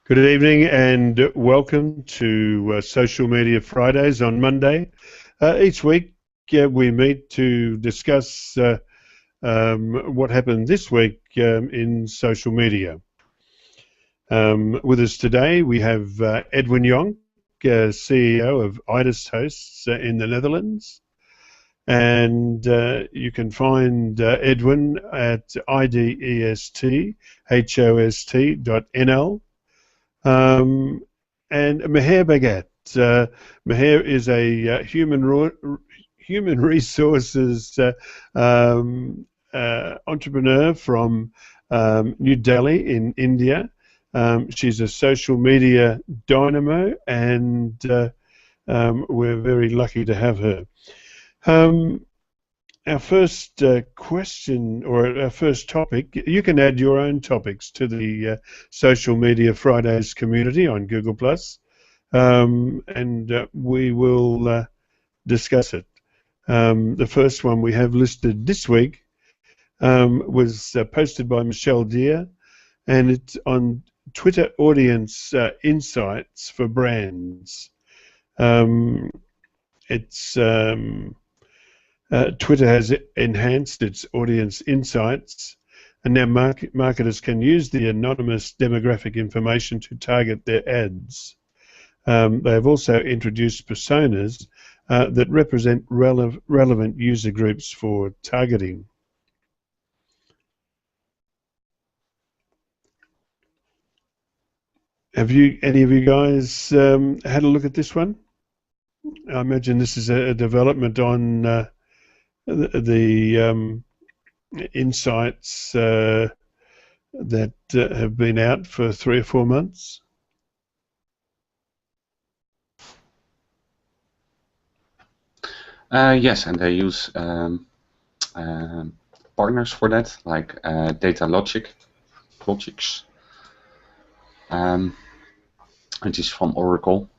Good evening and welcome to Social Media Fridays on Monday. Each week we meet to discuss what happened this week in social media. With us today we have Edwin Jonk, CEO of IDEST Hosts in the Netherlands. And you can find Edwin at idesthost.nl. And Meher Bhagat. Meher is a human resources entrepreneur from New Delhi in India. She's a social media dynamo, and we're very lucky to have her. Our first question, or our first topic, you can add your own topics to the Social Media Fridays community on Google+, and we will discuss it. The first one we have listed this week was posted by Michelle Deer, and it's on Twitter audience insights for brands. Twitter has enhanced its audience insights, and now marketers can use the anonymous demographic information to target their ads. They have also introduced personas that represent relevant user groups for targeting. Have any of you guys had a look at this one? I imagine this is a development on the insights that have been out for 3 or 4 months. Yes, and they use partners for that, like Datalogics. It is from Oracle.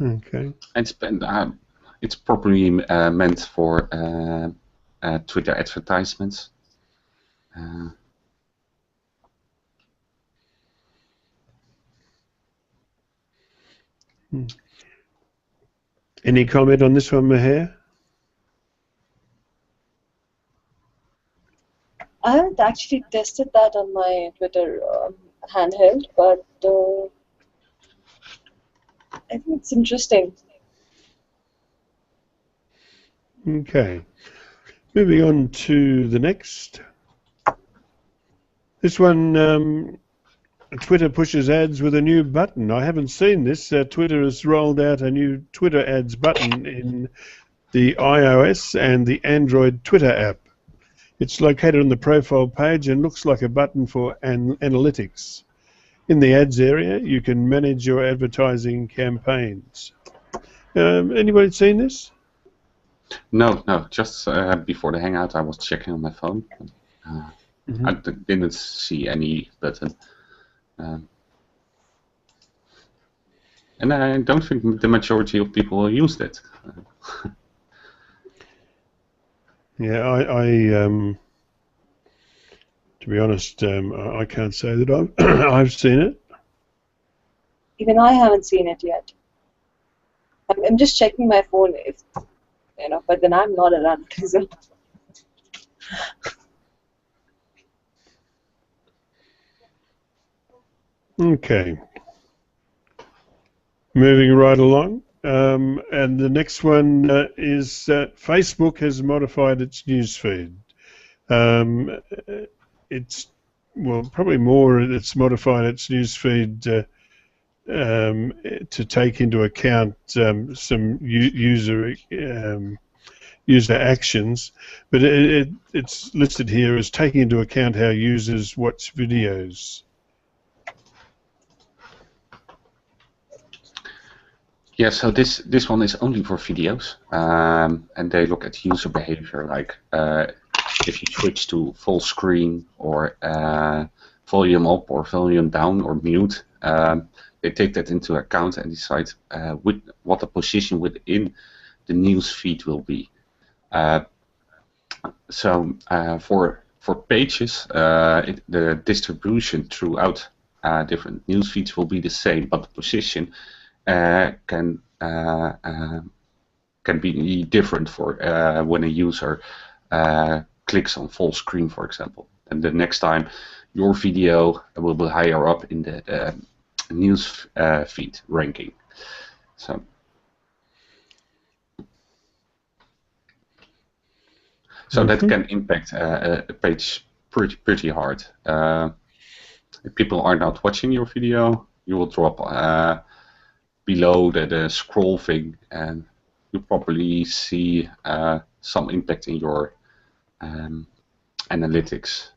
Okay. It's properly meant for Twitter advertisements. Any comment on this one, Meher? I haven't actually tested that on my Twitter handheld, but I think it's interesting. Okay. Moving on to the next. This one, Twitter pushes ads with a new button. I haven't seen this. Twitter has rolled out a new Twitter ads button in the iOS and the Android Twitter app. It's located on the profile page and looks like a button for analytics. In the ads area, you can manage your advertising campaigns. Anybody seen this? No. Just before the hangout, I was checking on my phone. I didn't see any button. And I don't think the majority of people used it. Yeah, to be honest, I can't say that I've seen it. Even I haven't seen it yet. I'm just checking my phone, but then I'm not around. So. Okay. Moving right along, and the next one is Facebook has modified its newsfeed. It's modified its newsfeed to take into account some user actions, but it's listed here as taking into account how users watch videos. Yeah, so this one is only for videos, and they look at user behavior, like if you switch to full screen or volume up or volume down or mute. They take that into account and decide what the position within the news feed will be. For pages, the distribution throughout different news feeds will be the same, but the position can be different for when a user clicks on full screen, for example. And the next time, your video will be higher up in the news feed ranking. So that can impact a page pretty hard. If people are not watching your video, you will drop below the scroll thing, and you probably see some impact in your analytics.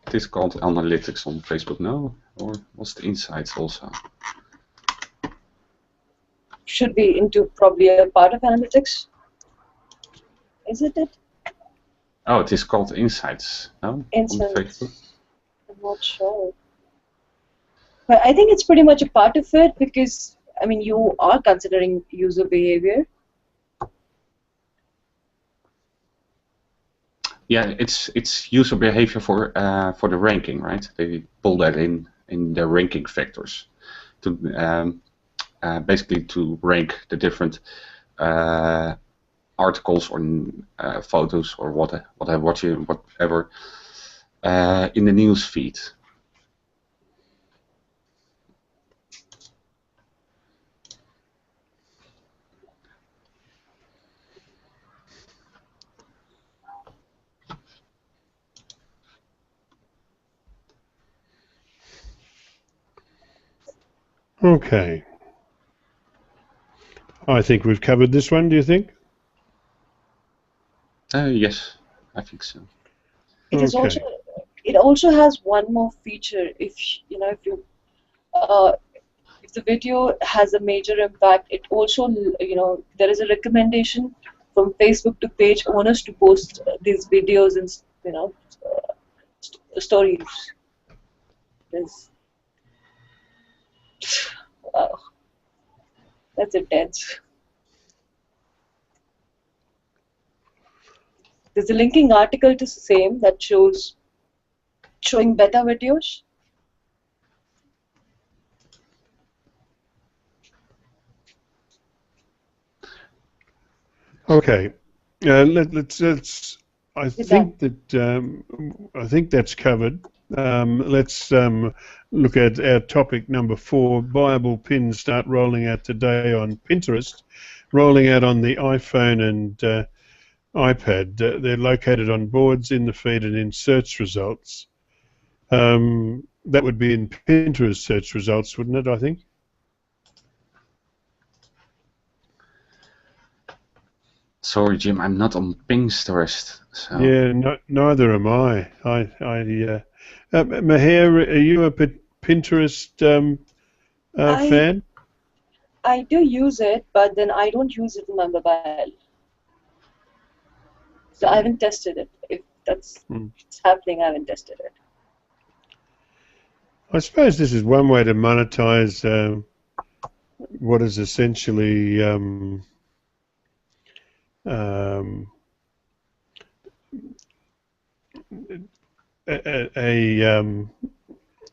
It is called analytics on Facebook, no? Or what's the insights also? Should be into probably a part of analytics. Isn't it? Oh, it is called insights, no? Insights. On Facebook? I'm not sure. But I think it's pretty much a part of it because, I mean, you are considering user behavior. Yeah, it's user behavior for the ranking, right? They pull that in the ranking factors to basically to rank the different articles or photos or whatever in the news feed. Okay. I think we've covered this one, do you think? Yes, I think so. It is also. It also has one more feature. If the video has a major impact, it also there is a recommendation from Facebook to page owners to post these videos and stories. Wow, that's intense. There's a linking article to the same that showing better videos. Okay, let's. I think that's covered. Let's look at our topic number 4. Buyable pins start rolling out today on Pinterest, rolling out on the iPhone and iPad. They're located on boards, in the feed, and in search results. That would be in Pinterest search results, wouldn't it? I think. Sorry, Jim, I'm not on Pinterest. So. Yeah, neither am I. Meher, are you a Pinterest fan? I do use it, but then I don't use it in my mobile. So I haven't tested it. If that's happening, I haven't tested it. I suppose this is one way to monetize what is essentially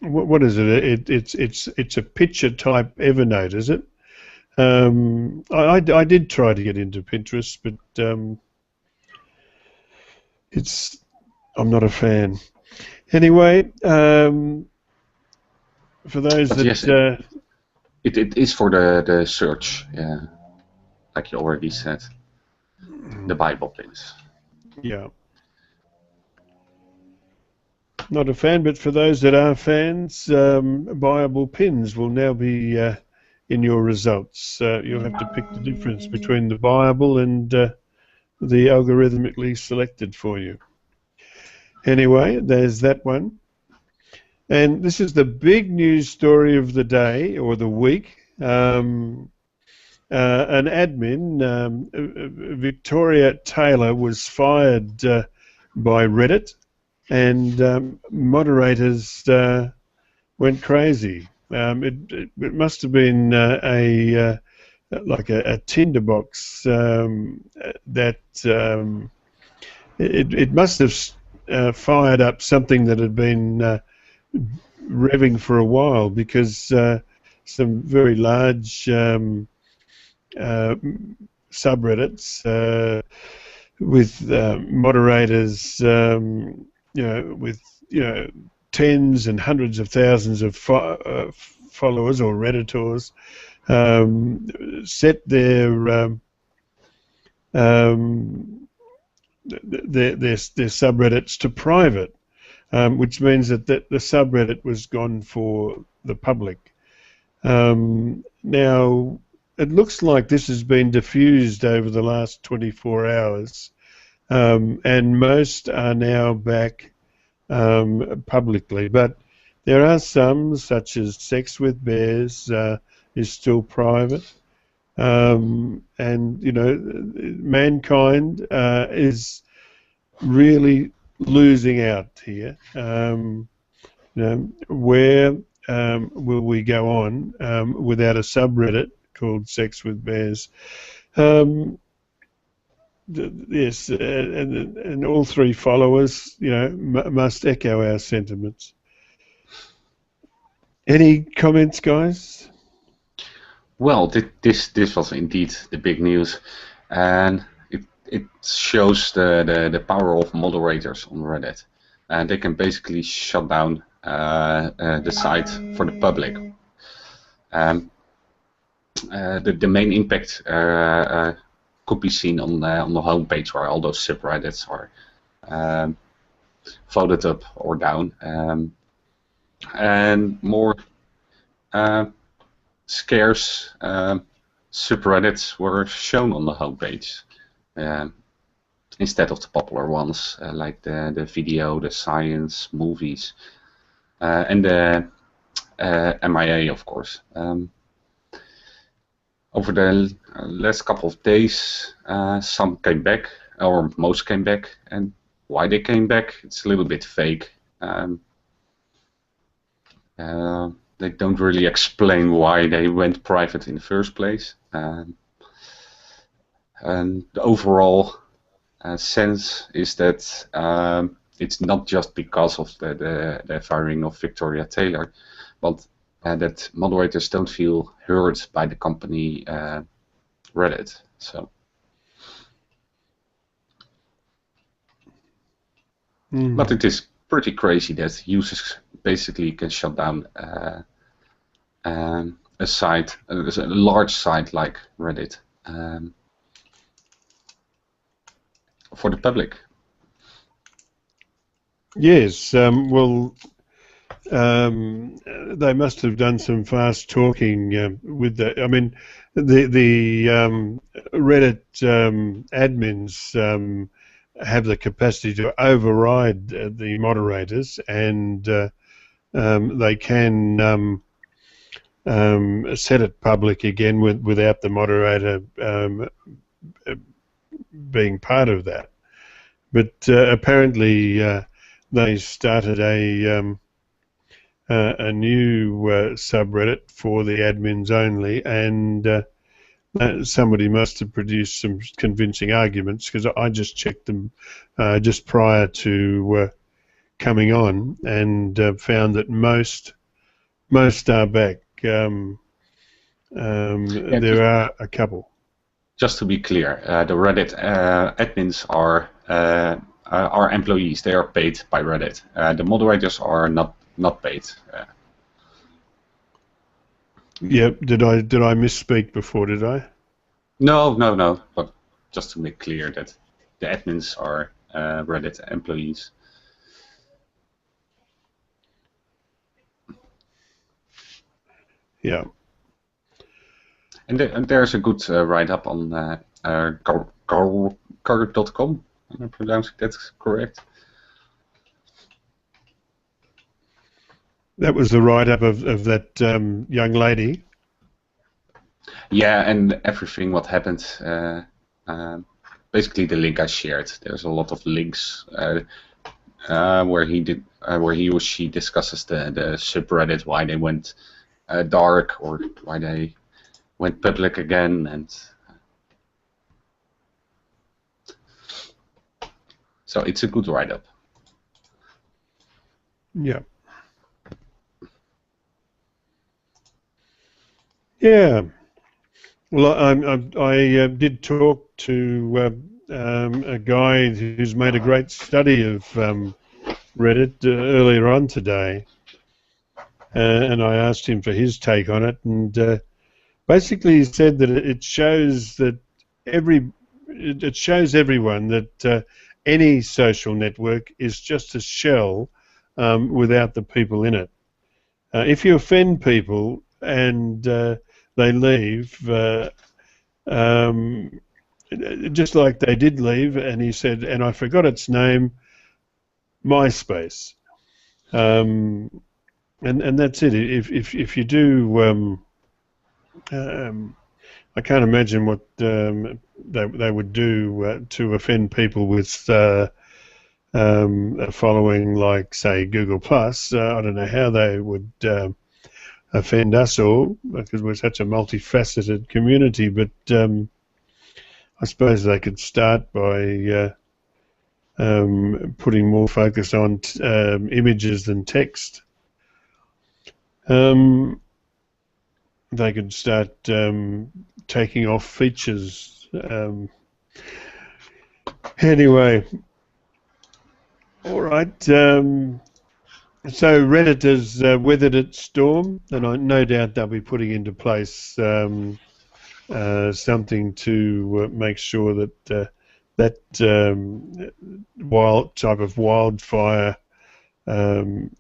what is it? It's a picture type Evernote, is it? I did try to get into Pinterest, but I'm not a fan. Anyway, for those that yes, it is for the search, yeah, like you already said, the Bible pins. Yeah. Not a fan, but for those that are fans, buyable pins will now be in your results. You'll have to pick the difference between the buyable and the algorithmically selected for you. Anyway, there's that one. And this is the big news story of the day or the week. An admin, Victoria Taylor, was fired by Reddit, and moderators went crazy. It must have been a like a tinderbox that it must have fired up something that had been revving for a while, because some very large subreddits with moderators, with tens and hundreds of thousands of followers or redditors, set their subreddits to private, which means that the subreddit was gone for the public. Now, it looks like this has been diffused over the last 24 hours, and most are now back publicly. But there are some, such as Sex with Bears, is still private. And, mankind is really losing out here. Where will we go on without a subreddit called Sex with Bears? Yes, and all three followers, must echo our sentiments. Any comments, guys? Well, this was indeed the big news, and it shows the power of moderators on Reddit, and they can basically shut down the site for the public. The main impact could be seen on the homepage, where all those subreddits are voted up or down, and more scarce subreddits were shown on the homepage instead of the popular ones, like the video, the science, movies, and the MIA, of course. Over the last couple of days, some came back, or most came back, and why they came back, it's a little bit vague. They don't really explain why they went private in the first place. And the overall sense is that it's not just because of the firing of Victoria Taylor, but that moderators don't feel heard by the company Reddit. So. But it is pretty crazy that users basically can shut down a site, a large site like Reddit, for the public. Yes, well, they must have done some fast talking with that. I mean, the Reddit admins have the capacity to override the moderators, and they can set it public again without the moderator being part of that. But apparently they started a new subreddit for the admins only, and somebody must have produced some convincing arguments, because I just checked them just prior to coming on, and found that most are back. There are a couple. Just to be clear, the Reddit admins are employees. They are paid by Reddit. The moderators are not paid. Yep. Did I misspeak before? Did I? No. But just to make clear that the admins are Reddit employees. Yeah. And there's a good write-up on Car.com. Am I pronouncing that correct? That was the write-up of that young lady. Yeah, and everything what happened. Basically, the link I shared. There's a lot of links where he or she discusses the subreddit, why they went dark, or why they went public again, and so it's a good write-up. Yeah. Yeah. Well, I did talk to a guy who's made a great study of Reddit earlier on today, and I asked him for his take on it, and basically he said that it shows that it shows everyone that any social network is just a shell without the people in it. If you offend people and they leave, just like they did leave, and he said, and I forgot its name, MySpace, and that's it. If you do, I can't imagine what they would do to offend people with a following like, say, Google Plus. I don't know how they would offend us all, because we're such a multifaceted community, but I suppose they could start by putting more focus on images than text. They could start taking off features. Anyway, all right. So Reddit has weathered its storm, and I no doubt they'll be putting into place something to make sure that that type of wildfire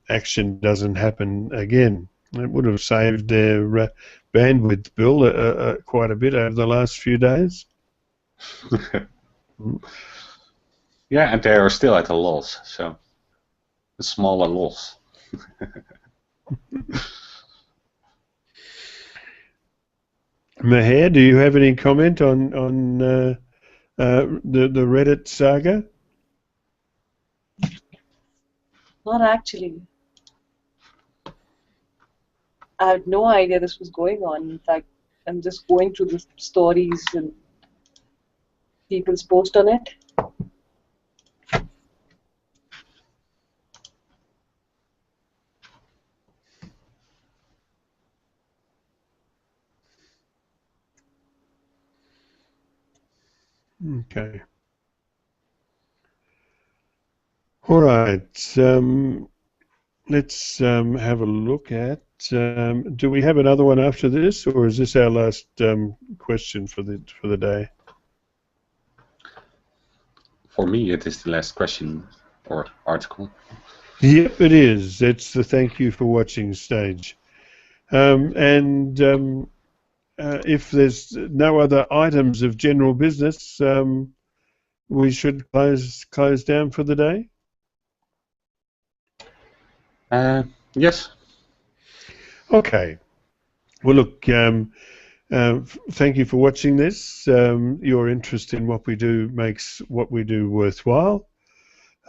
action doesn't happen again. It would have saved their bandwidth bill quite a bit over the last few days. Yeah, and they are still at a loss, so a smaller loss. Meher, do you have any comment on the Reddit saga? Not actually. I had no idea this was going on. In fact, I'm just going through the stories and people's post on it. Okay. All right. Let's have a look at. Do we have another one after this, or is this our last question for the day? For me, it is the last question or article. Yep, it is. It's the thank you for watching stage. If there's no other items of general business, we should close down for the day. Yes. Okay. Well, look, thank you for watching this. Your interest in what we do makes what we do worthwhile.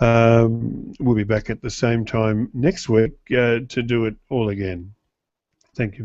We'll be back at the same time next week to do it all again. Thank you very much.